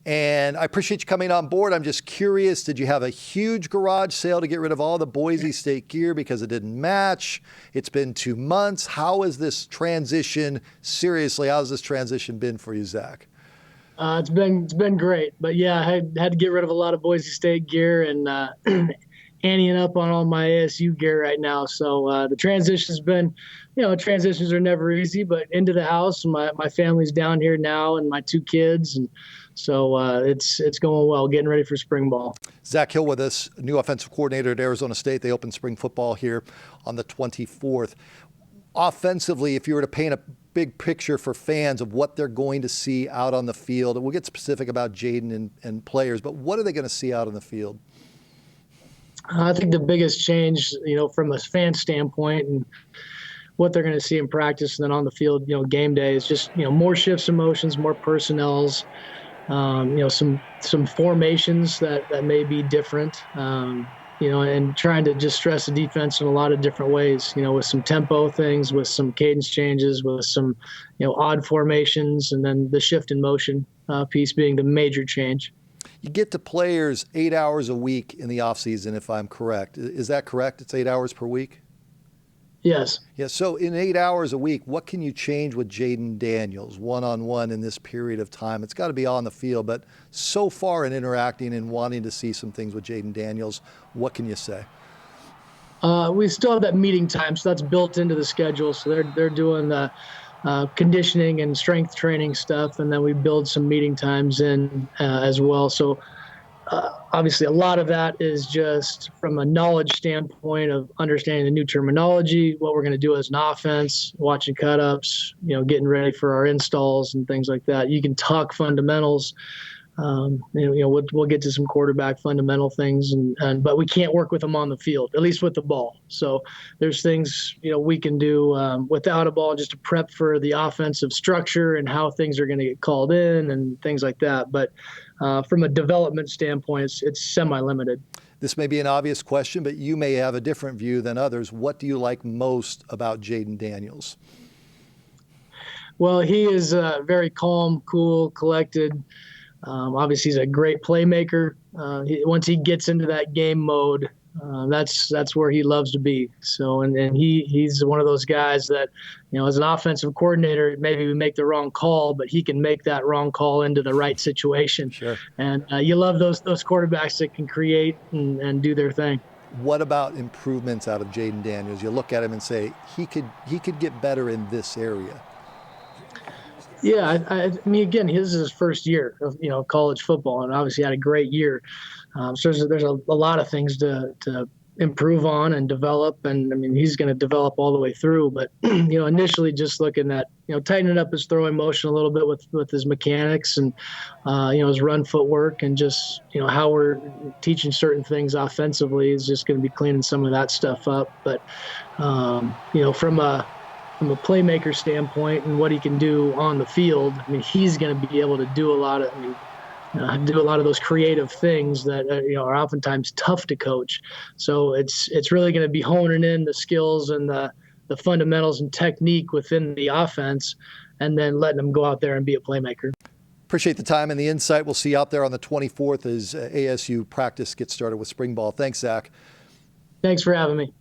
And I appreciate you coming on board. I'm just curious, did you have a huge garage sale to get rid of all the Boise State gear because it didn't match? It's been 2 months. How has this transition, seriously, how's this transition been for you, Zach? It's been great, but yeah, I had to get rid of a lot of Boise State gear and anteing up on all my ASU gear right now. So the transition's been, transitions are never easy, but into the house, my family's down here now and my 2 kids, and so it's going well, getting ready for spring ball. Zach Hill with us, new offensive coordinator at Arizona State. They open spring football here on the 24th. Offensively, if you were to paint a big picture for fans of what they're going to see out on the field, and we'll get specific about Jaden and players, but what are they going to see out on the field? I think the biggest change, from a fan standpoint and what they're going to see in practice and then on the field, game day is just, more shifts and motions, more personnels, some formations that may be different, and trying to just stress the defense in a lot of different ways, with some tempo things, with some cadence changes, with some, odd formations, and then the shift in motion piece being the major change. You get to players 8 hours a week in the offseason, if I'm correct. Is that correct? It's 8 hours per week? Yes. Yeah. So in 8 hours a week, what can you change with Jaden Daniels one-on-one in this period of time? It's got to be on the field, but so far in interacting and wanting to see some things with Jaden Daniels, what can you say? We still have that meeting time, so that's built into the schedule. So they're doing the conditioning and strength training stuff, and then we build some meeting times in as well. So obviously a lot of that is just from a knowledge standpoint of understanding the new terminology, what we're going to do as an offense, watching cut-ups, getting ready for our installs and things like that. You can talk fundamentals. We'll get to some quarterback fundamental things, but we can't work with them on the field, at least with the ball. So there's things, we can do without a ball just to prep for the offensive structure and how things are going to get called in and things like that. But from a development standpoint, it's semi-limited. This may be an obvious question, but you may have a different view than others. What do you like most about Jaden Daniels? Well, he is very calm, cool, collected. Obviously, he's a great playmaker. Once he gets into that game mode, that's where he loves to be. So, and he's one of those guys that, as an offensive coordinator, maybe we make the wrong call, but he can make that wrong call into the right situation. Sure. And you love those quarterbacks that can create and do their thing. What about improvements out of Jaden Daniels? You look at him and say he could get better in this area. Yeah, I mean, again, his is his first year of college football, and obviously had a great year. So there's a lot of things to improve on and develop, and I mean he's going to develop all the way through. But initially just looking at tightening up his throwing motion a little bit with his mechanics and his run footwork and just how we're teaching certain things offensively is just going to be cleaning some of that stuff up. But from a playmaker standpoint and what he can do on the field, I mean, he's going to be able to do a lot of those creative things that are oftentimes tough to coach. So it's really going to be honing in the skills and the fundamentals and technique within the offense, and then letting them go out there and be a playmaker. Appreciate the time and the insight. We'll see you out there on the 24th as ASU practice gets started with spring ball. Thanks, Zach. Thanks for having me.